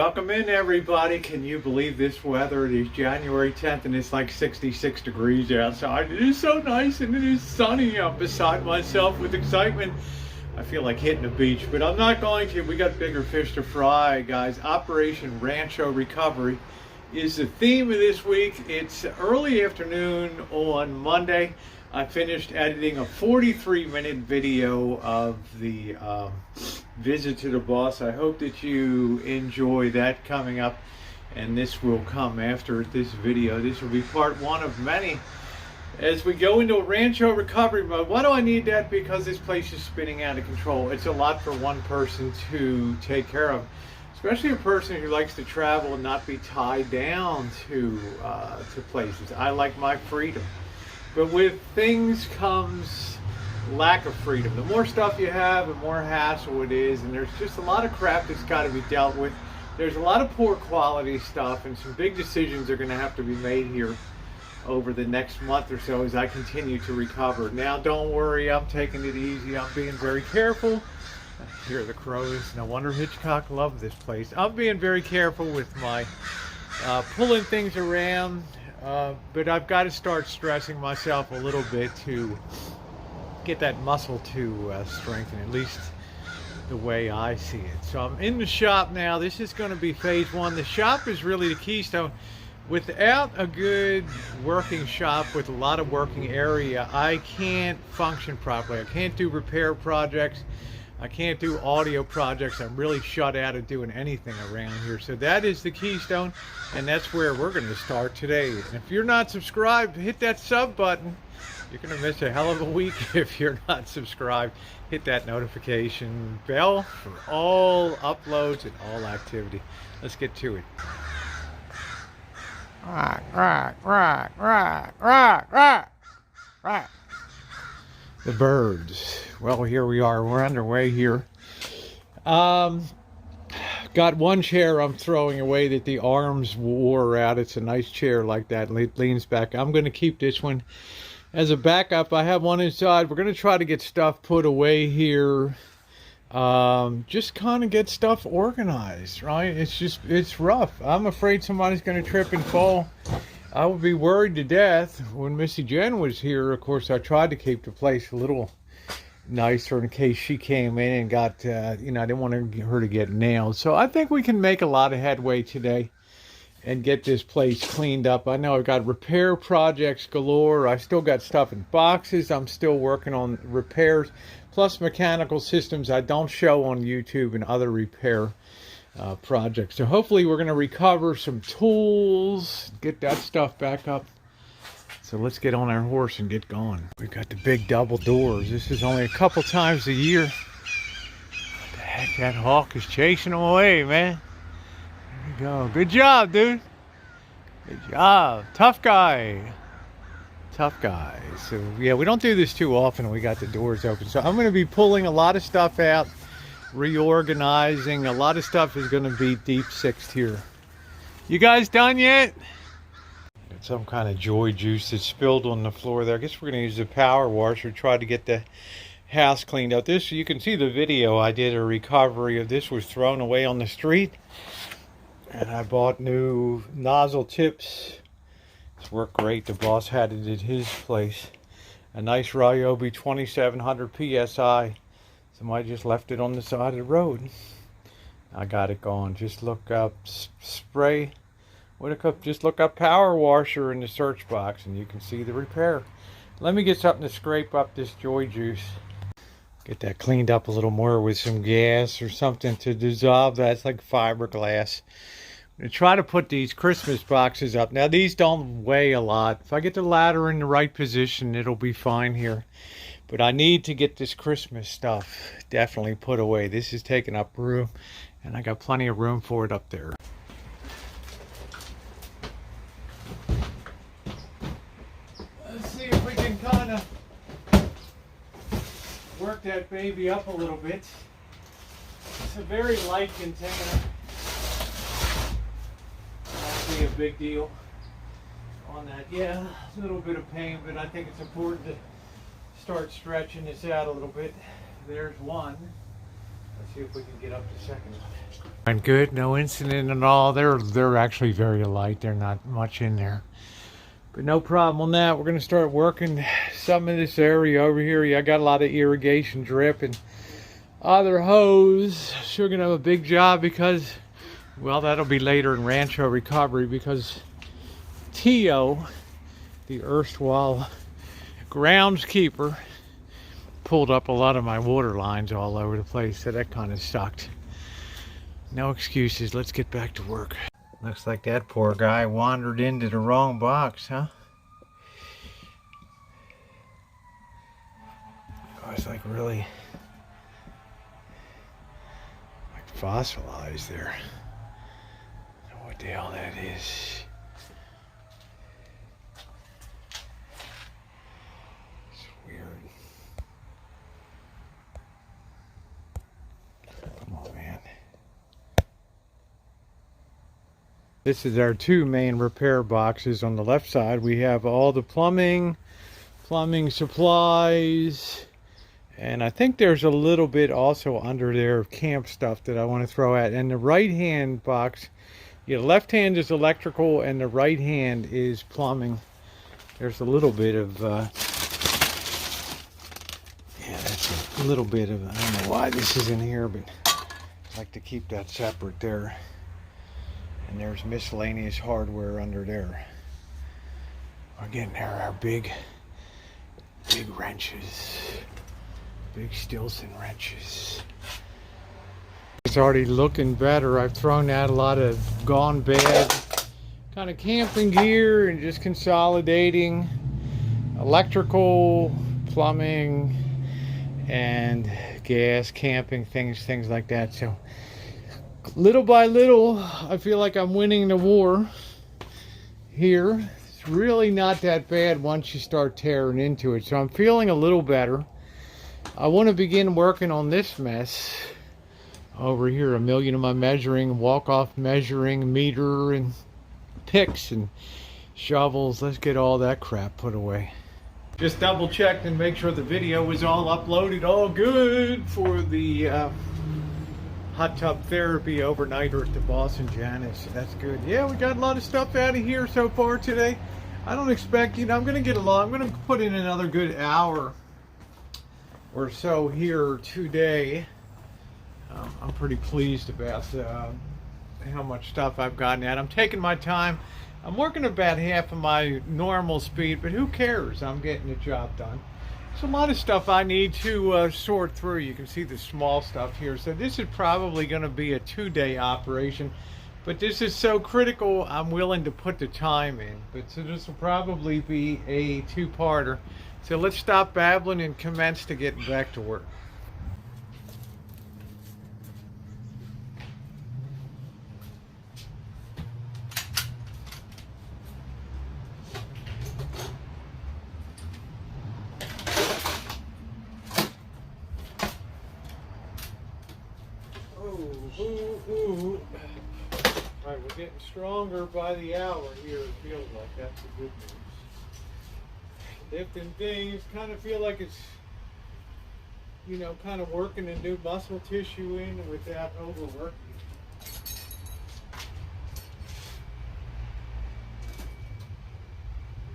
Welcome in, everybody. Can you believe this weather? It is January 10th and it's like 66 degrees outside. It is so nice and it is sunny. I'm beside myself with excitement. I feel like hitting the beach, but I'm not going to. We got bigger fish to fry, guys. Operation Rancho Recovery is the theme of this week. It's early afternoon on Monday. I finished editing a 43-minute video of the visit to the boss. I hope that you enjoy that coming up, and this will come after this video. This will be part one of many as we go into a Rancho recovery mode. Why do I need that? Because this place is spinning out of control. It's a lot for one person to take care of, especially a person who likes to travel and not be tied down to places. I like my freedom. But with things comes lack of freedom. The more stuff you have, the more hassle it is, and there's just a lot of crap that's got to be dealt with. There's a lot of poor quality stuff, and some big decisions are going to have to be made here over the next month or so as I continue to recover. Now, don't worry, I'm taking it easy. I'm being very careful. I hear the crows. No wonder Hitchcock loved this place. I'm being very careful with my pulling things around. But I've got to start stressing myself a little bit to get that muscle to strengthen, at least the way I see it. So I'm in the shop now. This is going to be phase one. The shop is really the keystone. Without a good working shop with a lot of working area, I can't function properly. I can't do repair projects. I can't do audio projects. I'm really shut out of doing anything around here. So that is the keystone, and that's where we're going to start today. And if you're not subscribed, hit that sub button. You're going to miss a hell of a week if you're not subscribed. Hit that notification bell for all uploads and all activity. Let's get to it. Right. The birds. Well, here we are. We're underway here. Got one chair I'm throwing away that the arms wore out. It's a nice chair like that. It leans back. I'm going to keep this one as a backup. I have one inside. We're going to try to get stuff put away here. Just kind of get stuff organized, right? It's rough. I'm afraid somebody's going to trip and fall. I would be worried to death. When Missy Jen was here, of course, I tried to keep the place a little nicer in case she came in and got, I didn't want her to get nailed. So I think we can make a lot of headway today and get this place cleaned up. I know I've got repair projects galore. I still got stuff in boxes. I'm still working on repairs, plus mechanical systems I don't show on YouTube and other repair projects. So hopefully we're going to recover some tools, get that stuff back up. So let's get on our horse and get going. We've got the big double doors. This is only a couple times a year. What the heck, that hawk is chasing them away, man. There we go. Good job, dude. Good job. Tough guy. Tough guy. So yeah, we don't do this too often. We got the doors open. So I'm going to be pulling a lot of stuff out, reorganizing. A lot of stuff is going to be deep sixed here. You guys done yet? Got some kind of joy juice that spilled on the floor there. I guess we're going to use the power washer to try to get the house cleaned up. This, you can see the video. I did a recovery of this. Was thrown away on the street, and I bought new nozzle tips. It's worked great. The boss had it at his place. A nice Ryobi 2700 PSI. Somebody just left it on the side of the road. I got it going. Just look up spray. Just look up power washer in the search box and you can see the repair. Let me get something to scrape up this joy juice. Get that cleaned up a little more with some gas or something to dissolve that. It's like fiberglass. I'm going to try to put these Christmas boxes up. Now these don't weigh a lot. If I get the ladder in the right position, it'll be fine here. But I need to get this Christmas stuff definitely put away. This is taking up room, and I got plenty of room for it up there. Let's see if we can kind of work that baby up a little bit. It's a very light container. Not be a big deal on that. Yeah, a little bit of pain, but I think it's important to start stretching this out a little bit. There's one. Let's see if we can get up to second. And good, no incident at all. They're actually very light. They're not much in there. But no problem on that. We're going to start working some of this area over here. Yeah, I got a lot of irrigation drip and other hose. So we're going to have a big job because, well, that'll be later in Rancho recovery because Tio, the erstwhile groundskeeper, pulled up a lot of my water lines all over the place. So that kind of sucked. No excuses. Let's get back to work. Looks like that poor guy wandered into the wrong box, huh? Oh, it's like really like fossilized there. I don't know what the hell that is. It's weird. Come on, man. This is our two main repair boxes. On the left side, we have all the plumbing supplies, and I think there's a little bit also under there of camp stuff that I want to throw at. And the right hand box, the left hand is electrical and the right hand is plumbing. There's a little bit of, yeah, that's a little bit of, I don't know why this is in here, but I like to keep that separate there. And there's miscellaneous hardware under there. We're getting there, our big wrenches. Big Stilson wrenches. It's already looking better. I've thrown out a lot of gone bad kind of camping gear and just consolidating electrical, plumbing, and gas, camping things like that. So little by little, I feel like I'm winning the war here. It's really not that bad once you start tearing into it. So I'm feeling a little better. I want to begin working on this mess over here. A million of my measuring, walk-off measuring, meter, and picks and shovels. Let's get all that crap put away. Just double checked and make sure the video was all uploaded, all good for the hot tub therapy overnighter at the Boston Janice. So that's good. Yeah, we got a lot of stuff out of here so far today. I don't expect, I'm going to get along. I'm going to put in another good hour or so here today. I'm pretty pleased about how much stuff I've gotten at. I'm taking my time. I'm working about half of my normal speed, but who cares? I'm getting the job done. There's a lot of stuff I need to sort through. You can see the small stuff here. So this is probably going to be a 2-day operation, but this is so critical I'm willing to put the time in. But so this will probably be a 2-parter. So let's stop babbling and commence to get back to work. Ooh. Alright, we're getting stronger by the hour here, it feels like. That's the good news. Lifting things, kind of feel like it's, kind of working a new muscle tissue in without overworking.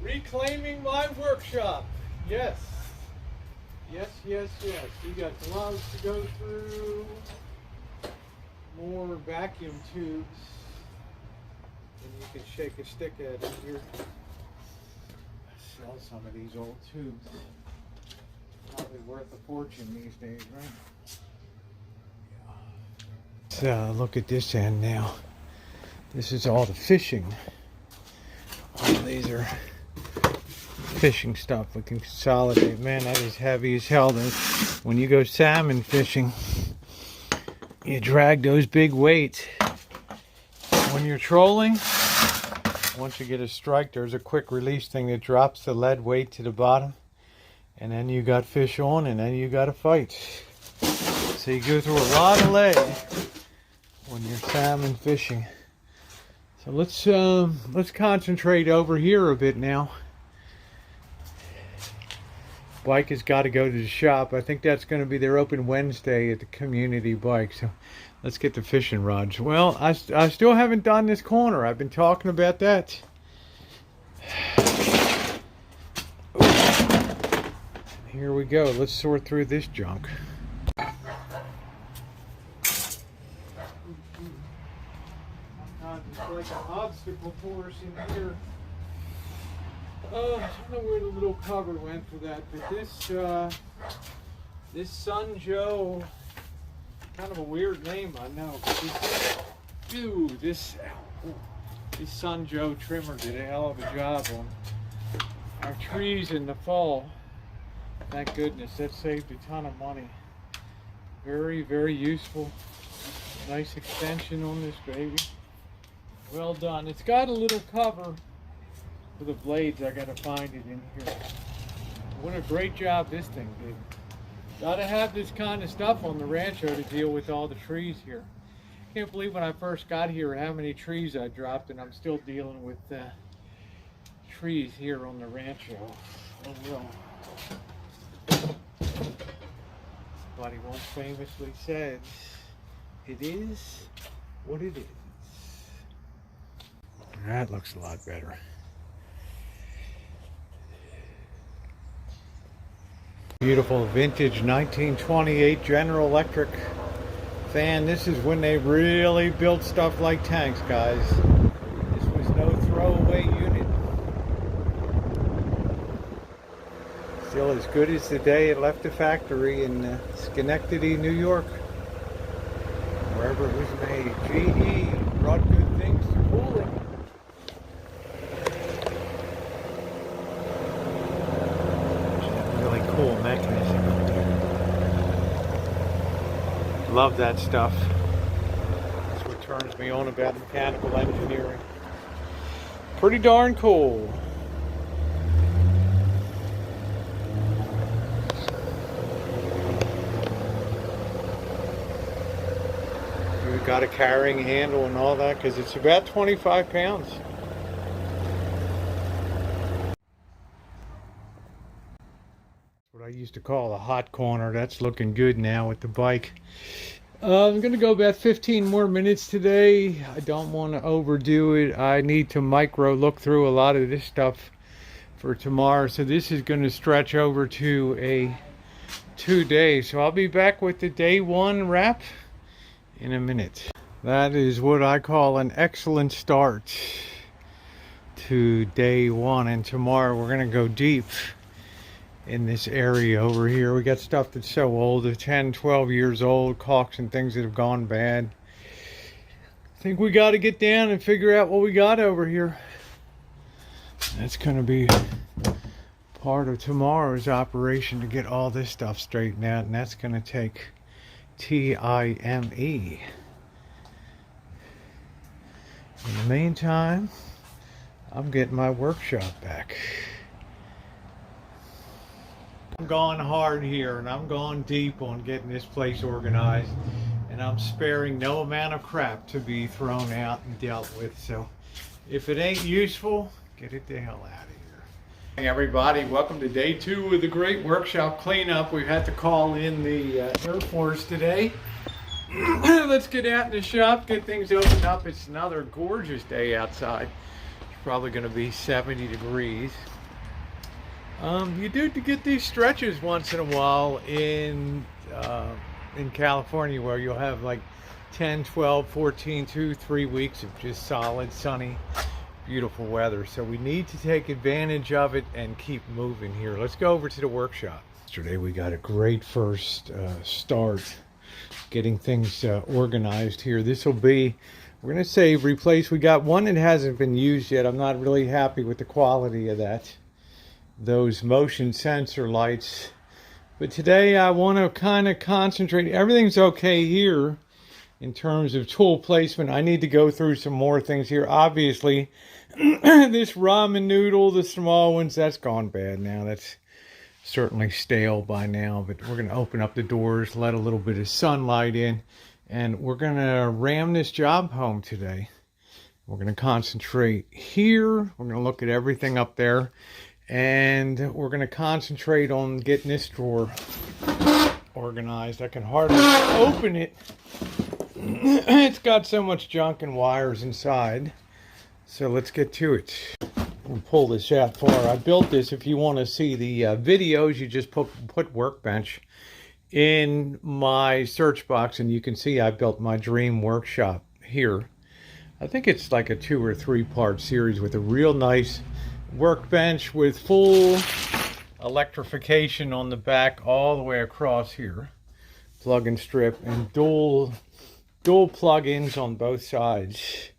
Reclaiming my workshop. Yes. Yes. We got gloves to go through. More vacuum tubes, and you can shake a stick at it here. Sell some of these old tubes. Probably worth a fortune these days, right? So look at this end now. This is all the fishing. All these are fishing stuff. We can consolidate. Man, that is heavy as hell. When you go salmon fishing, you drag those big weights. When you're trolling, once you get a strike, there's a quick release thing that drops the lead weight to the bottom, and then you got fish on, and then you got to fight. So you go through a lot of lead when you're salmon fishing. So let's concentrate over here a bit now. bike has got to go to the shop. I think that's going to be, they're open Wednesday at the community bike. So let's get the fishing rods. Well, I still haven't done this corner. I've been talking about that. Here we go. Let's sort through this junk. It's like an obstacle course in here. I don't know where the little cover went for that, but this Sun Joe, kind of a weird name, I know. But this Sun Joe trimmer did a hell of a job on our trees in the fall. Thank goodness, that saved a ton of money. Very, very useful. Nice extension on this baby. Well done. It's got a little cover for the blades. I gotta find it in here. What a great job this thing did. Gotta have this kind of stuff on the Rancho to deal with all the trees here. Can't believe when I first got here how many trees I dropped, and I'm still dealing with trees here on the Rancho. Oh well. Somebody once famously said, it is what it is. That looks a lot better. Beautiful vintage 1928 General Electric fan. This is when they really built stuff like tanks, guys. This was no throwaway unit. Still as good as the day it left the factory in Schenectady, New York. Wherever it was made. GE brought good things to cooling. Really cool mechanism up there. Love that stuff. That's what turns me on about mechanical engineering. Pretty darn cool. We've got a carrying handle and all that because it's about 25 pounds. What I used to call a hot corner. That's looking good now with the bike. I'm going to go about 15 more minutes today. I don't want to overdo it. I need to micro look through a lot of this stuff for tomorrow. So this is going to stretch over to a 2 days. So I'll be back with the day one wrap in a minute. That is what I call an excellent start to day one. And tomorrow we're going to go deep in this area over here. We got stuff that's so old, 10, 12 years old, caulks and things that have gone bad. I think we got to get down and figure out what we got over here. That's going to be part of tomorrow's operation to get all this stuff straightened out, and that's going to take time. In the meantime, I'm getting my workshop back. I'm going hard here, and I'm going deep on getting this place organized, and I'm sparing no amount of crap to be thrown out and dealt with. So if it ain't useful, get it the hell out of here. Hey everybody, welcome to day 2 of the great workshop cleanup. We've had to call in the Air Force today. Let's get out in the shop, get things opened up. It's another gorgeous day outside. It's probably going to be 70 degrees. You do to get these stretches once in a while in California, where you'll have like 10, 12, 14, 2, 3 weeks of just solid, sunny, beautiful weather. So we need to take advantage of it and keep moving here. Let's go over to the workshop. Yesterday we got a great first start getting things organized here. This will be, we're going to say, replace. We got one that hasn't been used yet. I'm not really happy with the quality of that. Those motion sensor lights. But today I want to kind of concentrate. Everything's okay here in terms of tool placement. I need to go through some more things here. Obviously, this ramen noodle, the small ones, that's gone bad now. That's certainly stale by now. But we're going to open up the doors, let a little bit of sunlight in, and we're going to ram this job home today. We're going to concentrate here. We're going to look at everything up there. And we're going to concentrate on getting this drawer organized. I can hardly open it. It's got so much junk and wires inside. So let's get to it. We'll pull this out for her. I built this. If you want to see the videos, you just put workbench in my search box, and you can see I built my dream workshop here. I think it's like a 2 or 3 part series with a real nice workbench with full electrification on the back all the way across here. Plug and strip, and dual plug-ins on both sides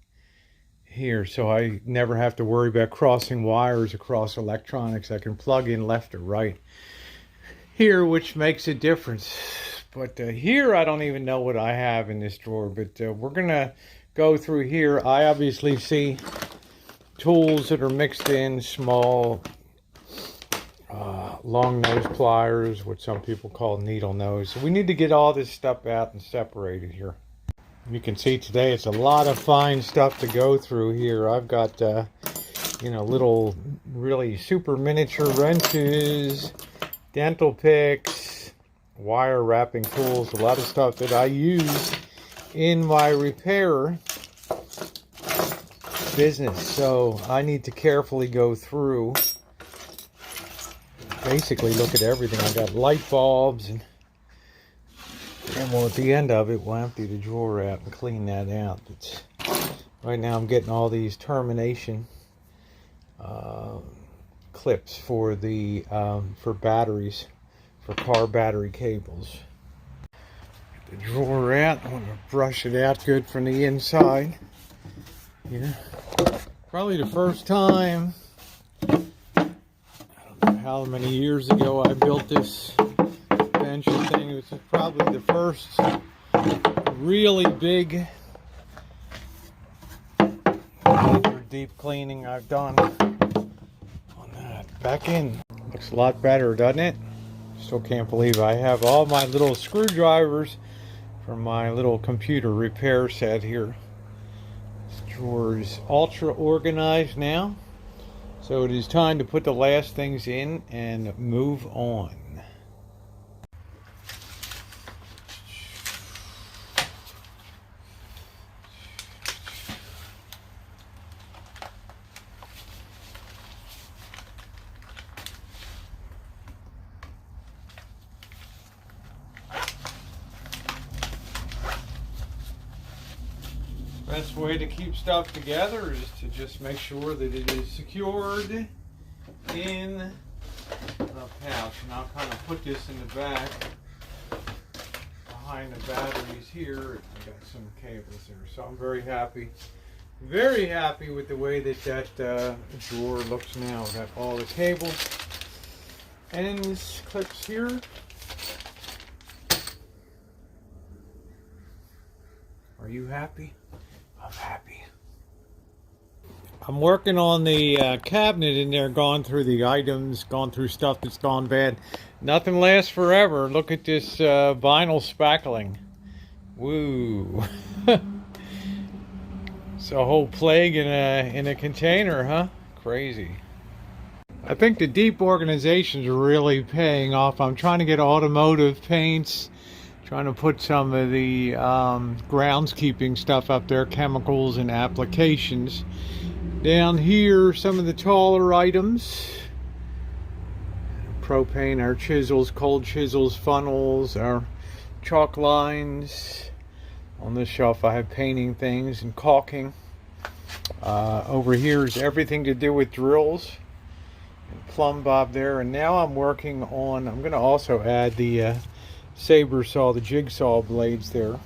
here, so I never have to worry about crossing wires across electronics. I can plug in left or right here, which makes a difference. But here I don't even know what I have in this drawer, but we're gonna go through here. I obviously see tools that are mixed in, small long nose pliers, what some people call needle nose. So we need to get all this stuff out and separated here. You can see today it's a lot of fine stuff to go through here. I've got you know, little really super miniature wrenches, dental picks, wire wrapping tools, a lot of stuff that I use in my repair business. So I need to carefully go through, basically look at everything. I got light bulbs, and well, at the end of it, we'll empty the drawer out and clean that out. But right now I'm getting all these termination clips for the for batteries, for car battery cables. Get the drawer out. I'm going to brush it out good from the inside. Yeah, probably the first time. I don't know how many years ago I built this bench thing. It was probably the first really big deep cleaning I've done on that. Back in. Looks a lot better, doesn't it? Still can't believe I have all my little screwdrivers from my little computer repair set here. This drawer is ultra organized now. So it is time to put the last things in and move on. Best way to keep stuff together is to just make sure that it is secured in a pouch. And I'll kind of put this in the back behind the batteries here. I got some cables there, so I'm very happy with the way that drawer looks now. Got all the cable ends, clips here. Are you happy? I'm happy. I'm working on the cabinet in there, gone through the items, gone through stuff that's gone bad. Nothing lasts forever. Look at this vinyl spackling. Woo. It's a whole plague in a container, huh? Crazy. I think the deep organization is really paying off. I'm trying to get automotive paints, trying to put some of the groundskeeping stuff up there, chemicals and applications. Down here, some of the taller items. Propane, our chisels, cold chisels, funnels, our chalk lines. On this shelf I have painting things and caulking. Over here is everything to do with drills. And plumb bob there. And now I'm working on, I'm going to also add the saber saw, the jigsaw blades there.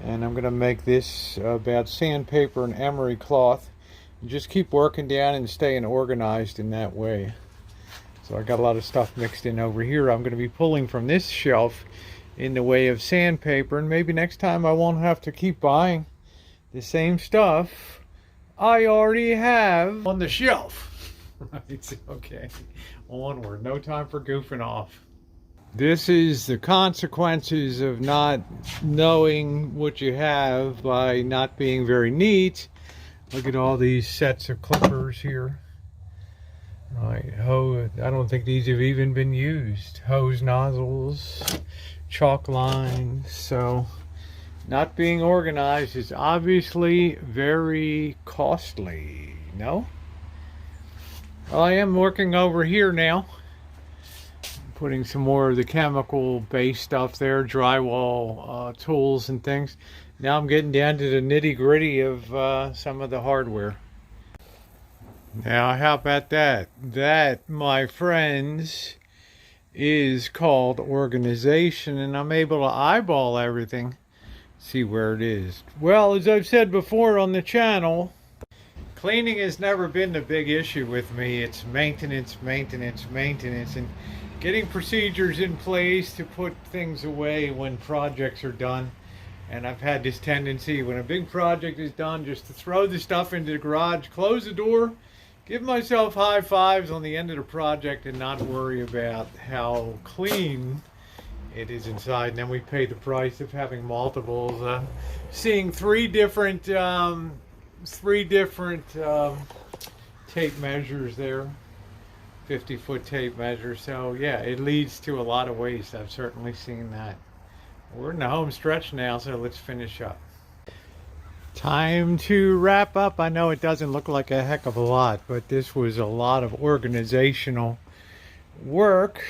And I'm going to make this about sandpaper and emery cloth. And just keep working down and staying organized in that way. So I got a lot of stuff mixed in over here. I'm going to be pulling from this shelf in the way of sandpaper, and maybe next time I won't have to keep buying the same stuff I already have on the shelf. Right, okay, onward. No time for goofing off. This is the consequences of not knowing what you have by not being very neat. Look at all these sets of clippers here. Right, hose. I don't think these have even been used. Hose nozzles, chalk lines. So not being organized is obviously very costly. No? Well, I am working over here now, putting some more of the chemical-based stuff there, drywall tools and things. Now I'm getting down to the nitty-gritty of some of the hardware. Now, how about that? That, my friends, is called organization, and I'm able to eyeball everything, see where it is. Well, as I've said before on the channel, cleaning has never been the big issue with me. It's maintenance, maintenance, maintenance, and getting procedures in place to put things away when projects are done. And I've had this tendency, when a big project is done, just to throw the stuff into the garage, close the door, give myself high fives on the end of the project, and not worry about how clean it is inside. And then we pay the price of having multiples, seeing three different tape measures there, 50-foot tape measure. So yeah, it leads to a lot of waste. I've certainly seen that. We're in the home stretch now, so let's finish up. Time to wrap up. I know it doesn't look like a heck of a lot, but this was a lot of organizational work.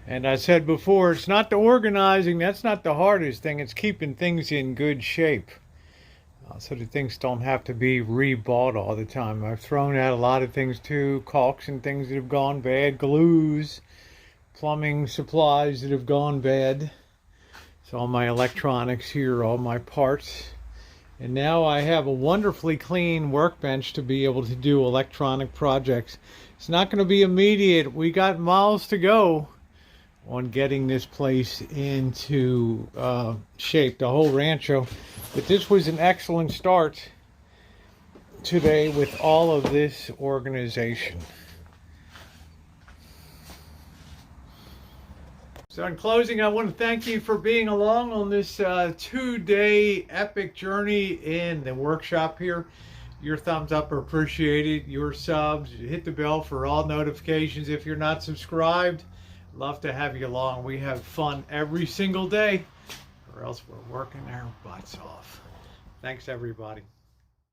And I said before, it's not the organizing, that's not the hardest thing. It's keeping things in good shape, so that things don't have to be rebought all the time. I've thrown out a lot of things too, caulks and things that have gone bad, glues, plumbing supplies that have gone bad. So all my electronics here, all my parts. And now I have a wonderfully clean workbench to be able to do electronic projects. It's not going to be immediate. We got miles to go on getting this place into shape, the whole Rancho. But this was an excellent start today with all of this organization. So in closing, I want to thank you for being along on this 2-day epic journey in the workshop here. Your thumbs up are appreciated, your subs, hit the bell for all notifications. If you're not subscribed, love to have you along. We have fun every single day, or else we're working our butts off. Thanks, everybody.